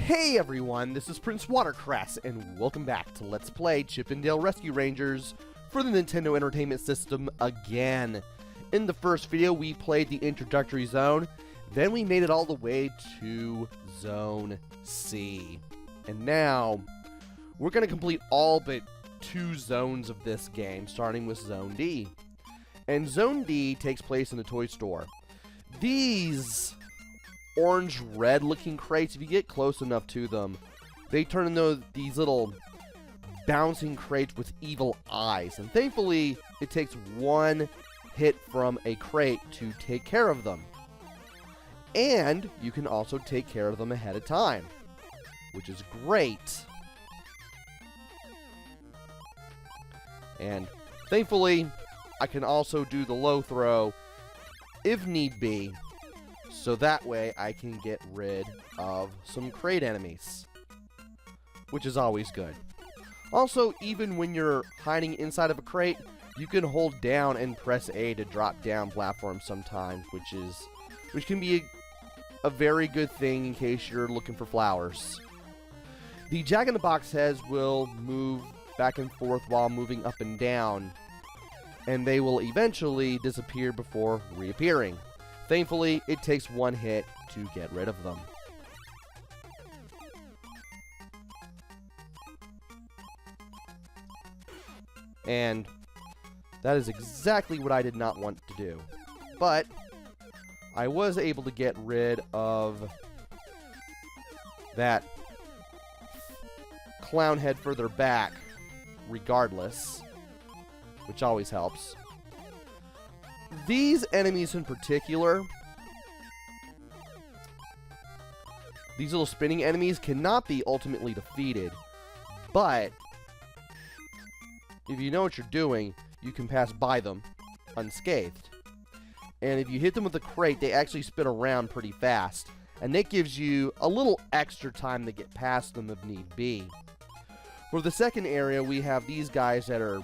Hey everyone, this is PrinceWatercress, and welcome back to Let's Play Chip 'n Dale Rescue Rangers for the Nintendo Entertainment System again. In the first video, we played the introductory zone, then we made it all the way to Zone C. And now, we're going to complete all but 2 zones of this game, starting with Zone D. And Zone D takes place in the toy store. These orange-red looking crates, if you get close enough to them, they turn into these little bouncing crates with evil eyes. And thankfully, it takes one hit from a crate to take care of them. And you can also take care of them ahead of time, which is great. And thankfully, I can also do the low throw if need be, so that way I can get rid of some crate enemies, which is always good. Also, even when you're hiding inside of a crate, you can hold down and press A to drop down platforms sometimes, which can be a very good thing in case you're looking for flowers. The Jack-in-the-Box heads will move back and forth while moving up and down, and they will eventually disappear before reappearing. Thankfully, it takes one hit to get rid of them. And that is exactly what I did not want to do. But I was able to get rid of that clown head further back regardless, which always helps. These enemies in particular, these little spinning enemies, cannot be ultimately defeated, but if you know what you're doing, you can pass by them unscathed. And if you hit them with a crate, they actually spin around pretty fast, and that gives you a little extra time to get past them if need be. For the second area, we have these guys that are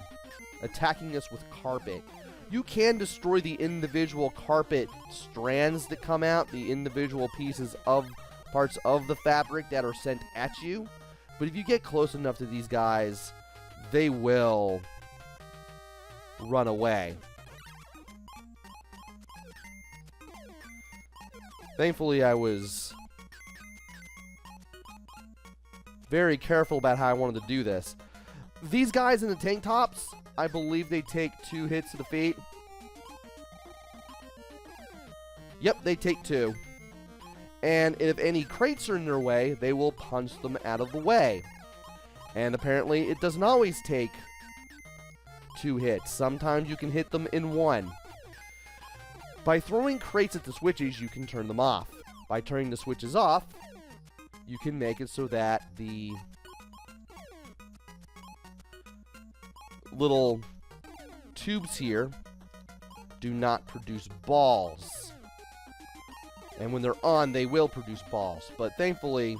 attacking us with carpet. You can destroy the individual carpet strands that come out, the individual pieces of parts of the fabric that are sent at you. But if you get close enough to these guys, they will run away. Thankfully, I was very careful about how I wanted to do this. These guys in the tank tops, I believe they take 2 hits to the feet. Yep, they take 2. And if any crates are in their way, they will punch them out of the way. And apparently, it doesn't always take 2 hits. Sometimes you can hit them in 1. By throwing crates at the switches, you can turn them off. By turning the switches off, you can make it so that the little tubes here do not produce balls. And when they're on, they will produce balls. But thankfully,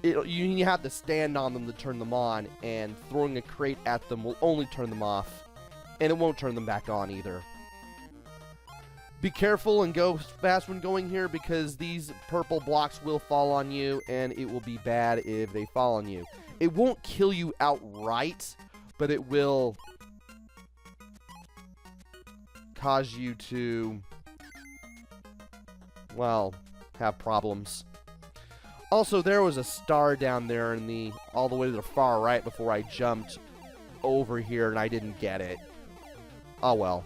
you have to stand on them to turn them on, and throwing a crate at them will only turn them off, and it won't turn them back on either. Be careful and go fast when going here, because these purple blocks will fall on you, and it will be bad if they fall on you. It won't kill you outright, but it will cause you to, well, have problems. Also, there was a star down there in all the way to the far right before I jumped over here, and I didn't get it. Oh well.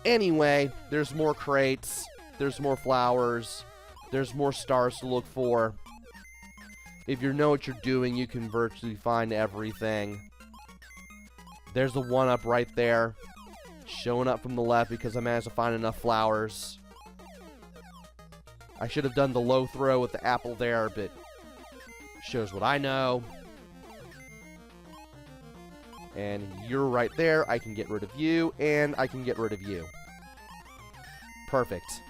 Anyway, there's more crates, there's more flowers, there's more stars to look for. If you know what you're doing, you can virtually find everything. There's the 1-up right there, showing up from the left because I managed to find enough flowers. I should have done the low throw with the apple there, but shows what I know. And you're right there. I can get rid of you, and I can get rid of you. Perfect.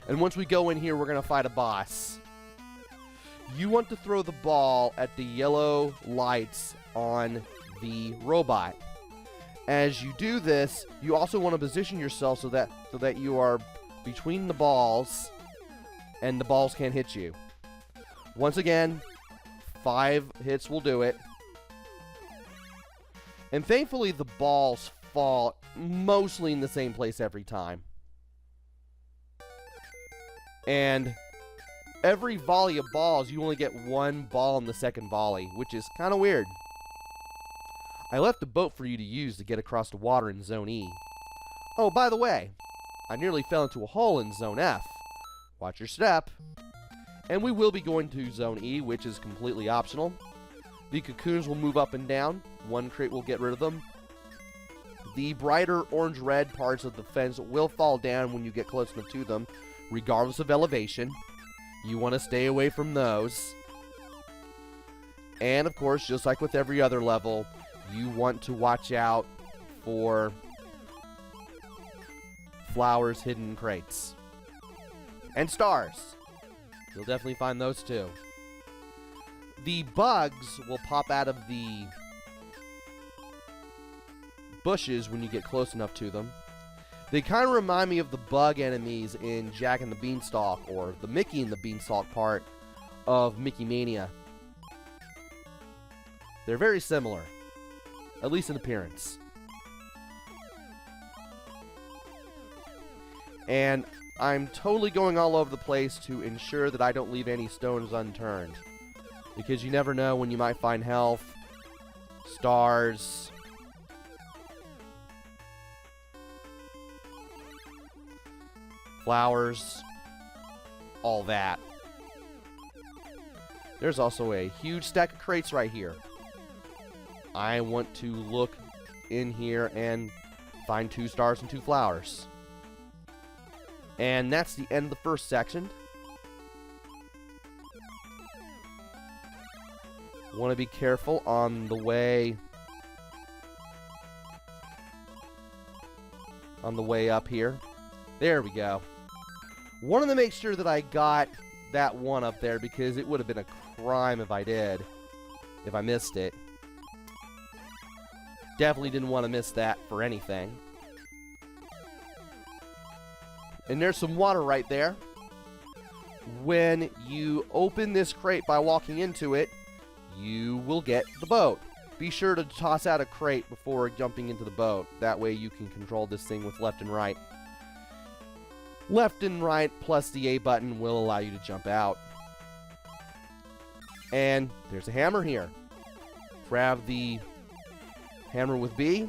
And once we go in here, we're going to fight a boss. You want to throw the ball at the yellow lights on the robot. As you do this, you also want to position yourself so that you are between the balls and the balls can't hit you. Once again, 5 hits will do it. And thankfully the balls fall mostly in the same place every time. And every volley of balls, you only get 1 ball in the second volley, which is kind of weird. I left a boat for you to use to get across the water in Zone E. Oh, by the way, I nearly fell into a hole in Zone F. Watch your step. And we will be going to Zone E, which is completely optional. The cocoons will move up and down. 1 crate will get rid of them. The brighter orange-red parts of the fence will fall down when you get close enough to them, regardless of elevation. You want to stay away from those. And, of course, just like with every other level, you want to watch out for flowers hidden in crates. And stars. You'll definitely find those too. The bugs will pop out of the bushes when you get close enough to them. They kind of remind me of the bug enemies in Jack and the Beanstalk, or the Mickey and the Beanstalk part of Mickey Mania. They're very similar, at least in appearance. And I'm totally going all over the place to ensure that I don't leave any stones unturned, because you never know when you might find health, stars, flowers, all that. There's also a huge stack of crates right here. I want to look in here and find 2 stars and 2 flowers. And that's the end of the first section. Want to be careful on the way up here. There we go. Wanted to make sure that I got that one up there, because it would have been a crime if I did. If I missed it. Definitely didn't want to miss that for anything. And there's some water right there. When you open this crate by walking into it, you will get the boat. Be sure to toss out a crate before jumping into the boat. That way you can control this thing with left and right. Left and right plus the A button will allow you to jump out. And there's a hammer here. Grab the hammer with B.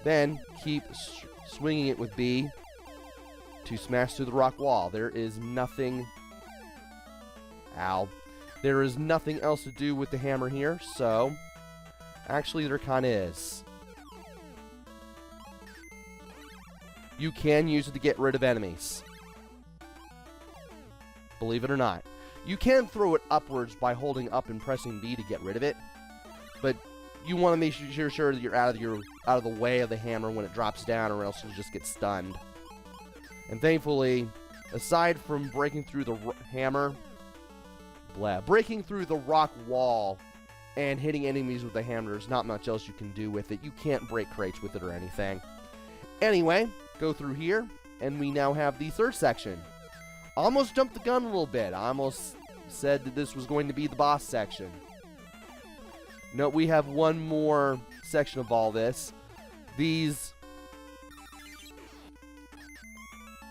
Then keep swinging it with B to smash through the rock wall. There is nothing... Ow. There is nothing else to do with the hammer here, so... Actually, there kind of is. You can use it to get rid of enemies. Believe it or not. You can throw it upwards by holding up and pressing B to get rid of it. But you want to make sure that you're out of the way of the hammer when it drops down, or else you'll just get stunned. And thankfully, aside from breaking through the hammer, breaking through the rock wall and hitting enemies with the hammer, there's not much else you can do with it. You can't break crates with it or anything. Anyway, go through here, and we now have the third section. Almost jumped the gun a little bit. I almost said that this was going to be the boss section. No, we have one more section of all this. These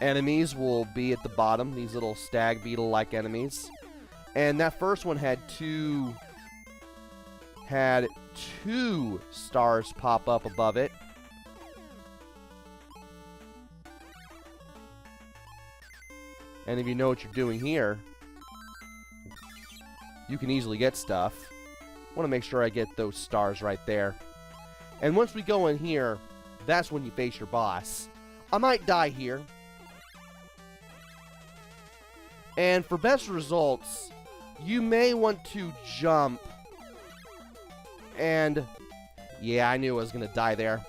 enemies will be at the bottom, these little stag beetle-like enemies. And that first one had two stars pop up above it. And if you know what you're doing here, you can easily get stuff. I want to make sure I get those stars right there. And once we go in here, that's when you face your boss. I might die here. And for best results, you may want to jump. And yeah, I knew I was going to die there.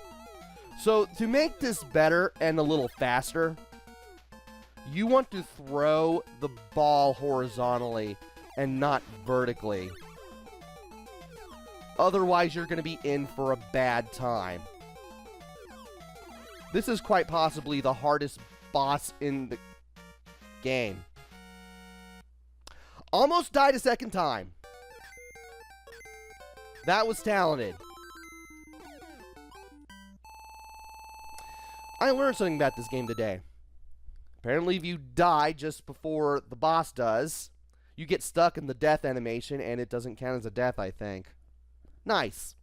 So to make this better and a little faster, you want to throw the ball horizontally and not vertically. Otherwise, you're going to be in for a bad time. This is quite possibly the hardest boss in the game. Almost died a second time. That was talented. I learned something about this game today. Apparently, if you die just before the boss does, you get stuck in the death animation, and it doesn't count as a death, I think. Nice.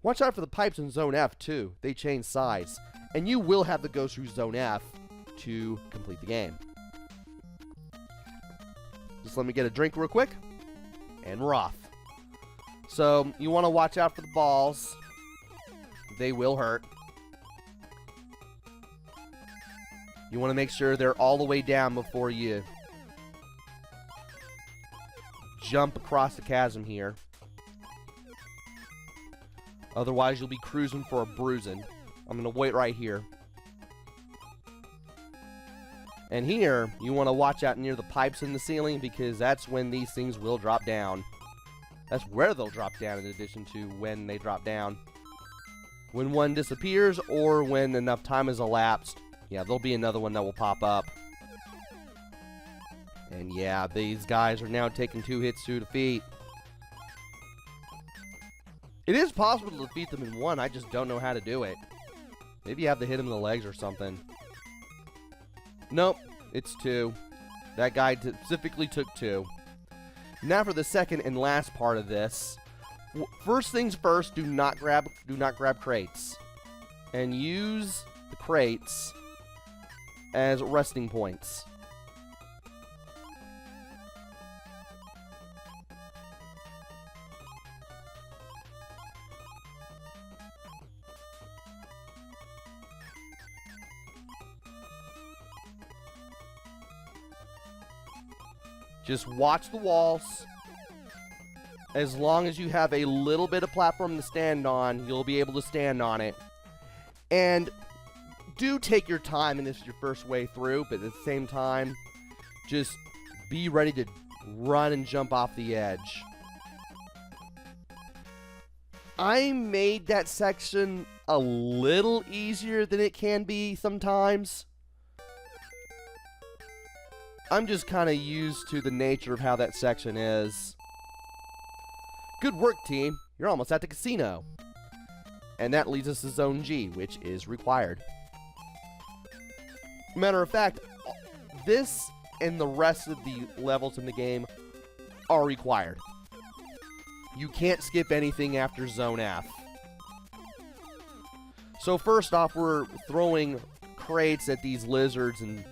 Watch out for the pipes in Zone F, too. They change size. And you will have to go through Zone F to complete the game. Just let me get a drink real quick. And we're off. So, you want to watch out for the balls. They will hurt. You want to make sure they're all the way down before you jump across the chasm here. Otherwise, you'll be cruising for a bruising. I'm going to wait right here. And here, you want to watch out near the pipes in the ceiling because that's when these things will drop down. That's where they'll drop down in addition to when they drop down. When one disappears or when enough time has elapsed, yeah, there'll be another one that will pop up. And yeah, these guys are now taking 2 hits to defeat. It is possible to defeat them in one, I just don't know how to do it. Maybe you have to hit him in the legs or something. Nope, it's 2. That guy specifically took 2. Now for the second and last part of this. First things first, do not grab crates. And use the crates as resting points. Just watch the walls. As long as you have a little bit of platform to stand on, you'll be able to stand on it. And do take your time in this your first way through, but at the same time, just be ready to run and jump off the edge. I made that section a little easier than it can be sometimes. I'm just kind of used to the nature of how that section is. Good work, team. You're almost at the casino. And that leads us to Zone G, which is required. Matter of fact, this and the rest of the levels in the game are required. You can't skip anything after Zone F. So first off, we're throwing crates at these lizards and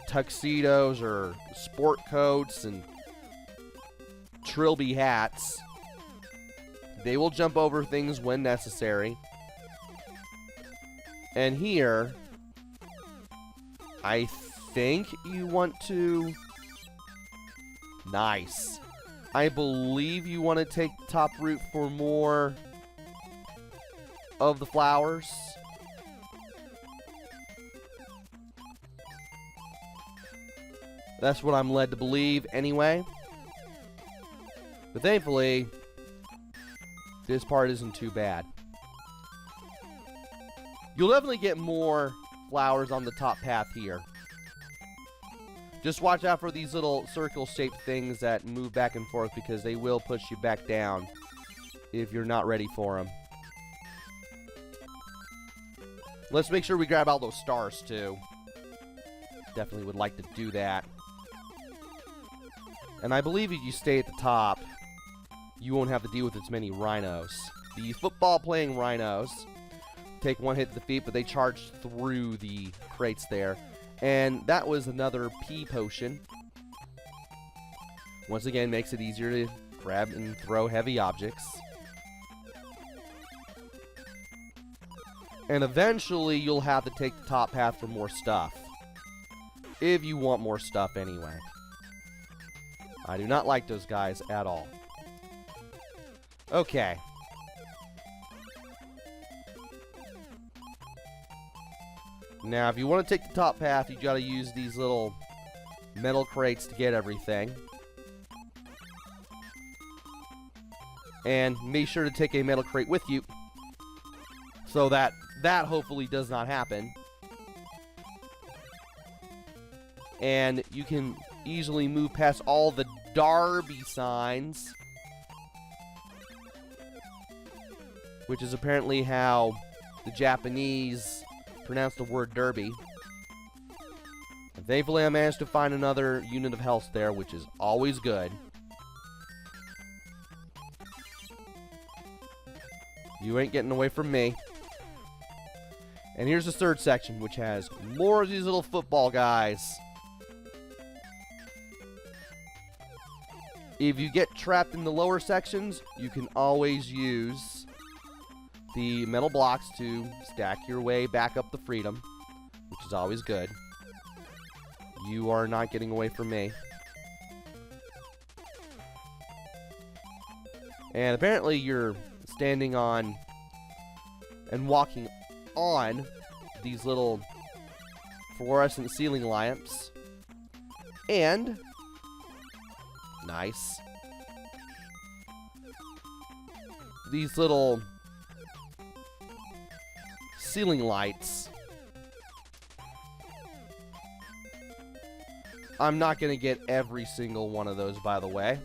tuxedos or sport coats and trilby hats. They will jump over things when necessary. And here, I think you want to... Nice. I believe you want to take the top route for more of the flowers. That's what I'm led to believe anyway. But thankfully, this part isn't too bad. You'll definitely get more flowers on the top path here. Just watch out for these little circle-shaped things that move back and forth because they will push you back down if you're not ready for them. Let's make sure we grab all those stars too. Definitely would like to do that. And I believe if you stay at the top, you won't have to deal with as many rhinos. The football-playing rhinos take 1 hit to the feet, but they charge through the crates there. And that was another P potion. Once again, makes it easier to grab and throw heavy objects. And eventually, you'll have to take the top path for more stuff. If you want more stuff anyway. I do not like those guys at all. Okay. Now, if you want to take the top path, you gotta use these little metal crates to get everything. And make sure to take a metal crate with you so that that hopefully does not happen. And you can easily move past all the Derby signs, which is apparently how the Japanese pronounce the word derby. And thankfully I managed to find another unit of health there, which is always good. You ain't getting away from me. And here's the third section, which has more of these little football guys. If you get trapped in the lower sections, you can always use the metal blocks to stack your way back up the freedom, which is always good. You are not getting away from me. And apparently you're standing on and walking on these little fluorescent ceiling lamps. And nice. These little ceiling lights. I'm not going to get every single one of those, by the way.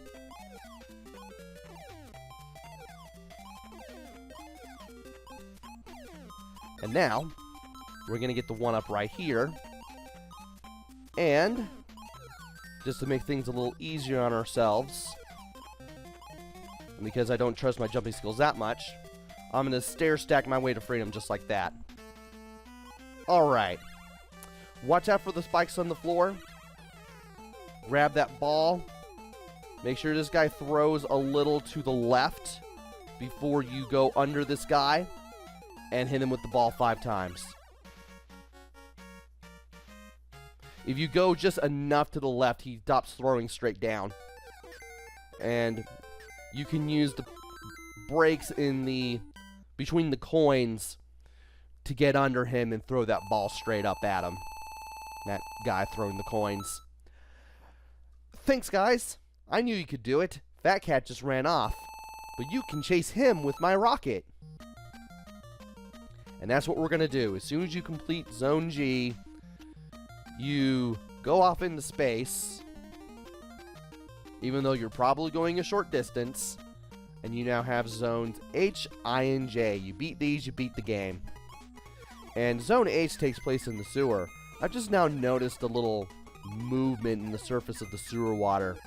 And now, we're going to get the one up right here. And just to make things a little easier on ourselves, and because I don't trust my jumping skills that much, I'm going to stair stack my way to freedom just like that. Alright. Watch out for the spikes on the floor. Grab that ball. Make sure this guy throws a little to the left before you go under this guy and hit him with the ball 5 times. If you go just enough to the left, he stops throwing straight down. And you can use the breaks in the between the coins to get under him and throw that ball straight up at him. That guy throwing the coins. Thanks, guys. I knew you could do it. Fat Cat just ran off. But you can chase him with my rocket. And that's what we're going to do. As soon as you complete Zone G, you go off into space, even though you're probably going a short distance, and you now have Zones H, I, and J. You beat these, you beat the game. And Zone H takes place in the sewer. I've just now noticed a little movement in the surface of the sewer water.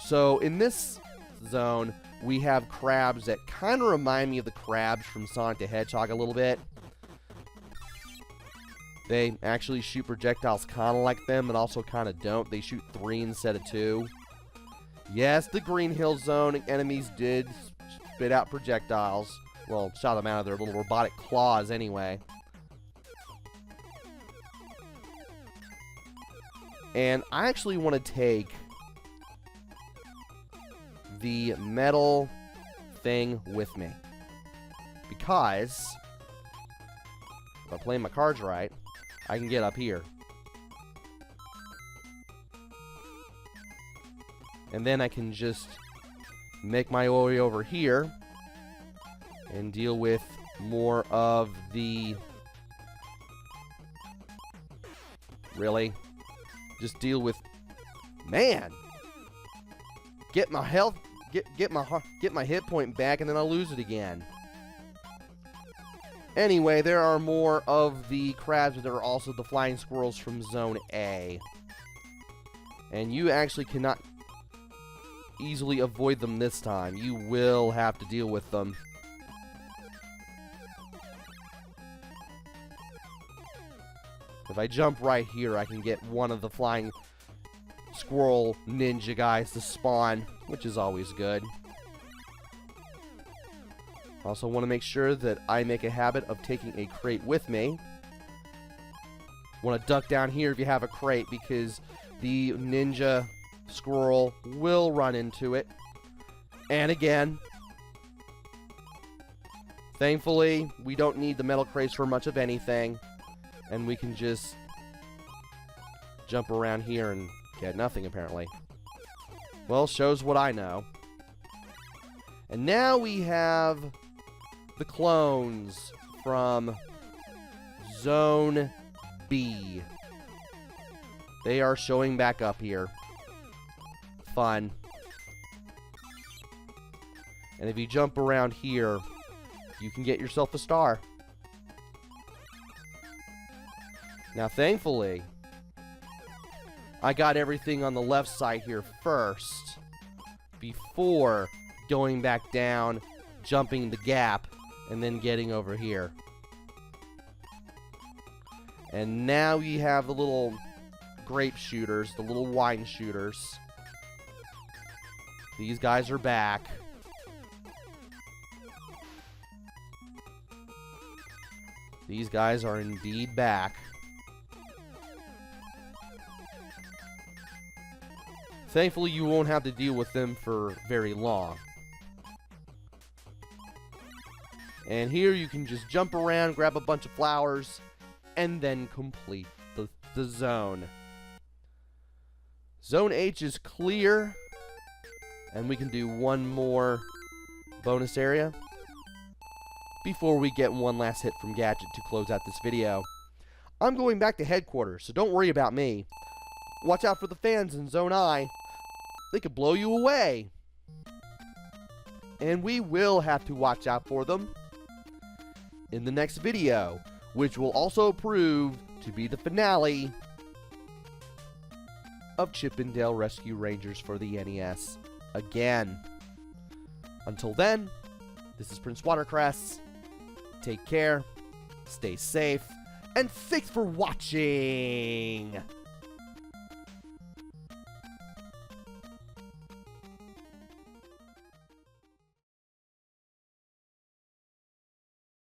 So in this zone, we have crabs that kind of remind me of the crabs from Sonic the Hedgehog a little bit. They actually shoot projectiles kind of like them, but also kind of don't. They shoot 3 instead of 2. Yes, the Green Hill Zone enemies did spit out projectiles. Well, shot them out of their little robotic claws anyway. And I actually want to take the metal thing with me. Because if I play my cards right, I can get up here. And then I can just make my way over here and deal with more of the... Really? Just deal with... Man! Get my health... Get my hit point back, and then I'll lose it again. Anyway, there are more of the crabs, but there are also the flying squirrels from Zone A. And you actually cannot easily avoid them this time. You will have to deal with them. If I jump right here, I can get one of the flying squirrel ninja guys to spawn, which is always good. Also want to make sure that I make a habit of taking a crate with me. Want to duck down here if you have a crate, because the ninja squirrel will run into it. And again, thankfully, we don't need the metal crates for much of anything. And we can just jump around here and get nothing, apparently. Well, shows what I know. And now we have the clones from Zone B. They are showing back up here. Fun. And if you jump around here, you can get yourself a star. Now, thankfully, I got everything on the left side here first, before going back down, jumping the gap, and then getting over here. And now you have the little grape shooters, the little wine shooters. These guys are back. These guys are indeed back. Thankfully, you won't have to deal with them for very long. And here you can just jump around, grab a bunch of flowers, and then complete the zone. Zone H is clear. And we can do one more bonus area before we get one last hit from Gadget to close out this video. I'm going back to headquarters, so don't worry about me. Watch out for the fans in Zone I. They could blow you away. And we will have to watch out for them in the next video, which will also prove to be the finale of Chip 'n Dale Rescue Rangers for the NES again. Until then, this is PrinceWatercress. Take care, stay safe, and thanks for watching!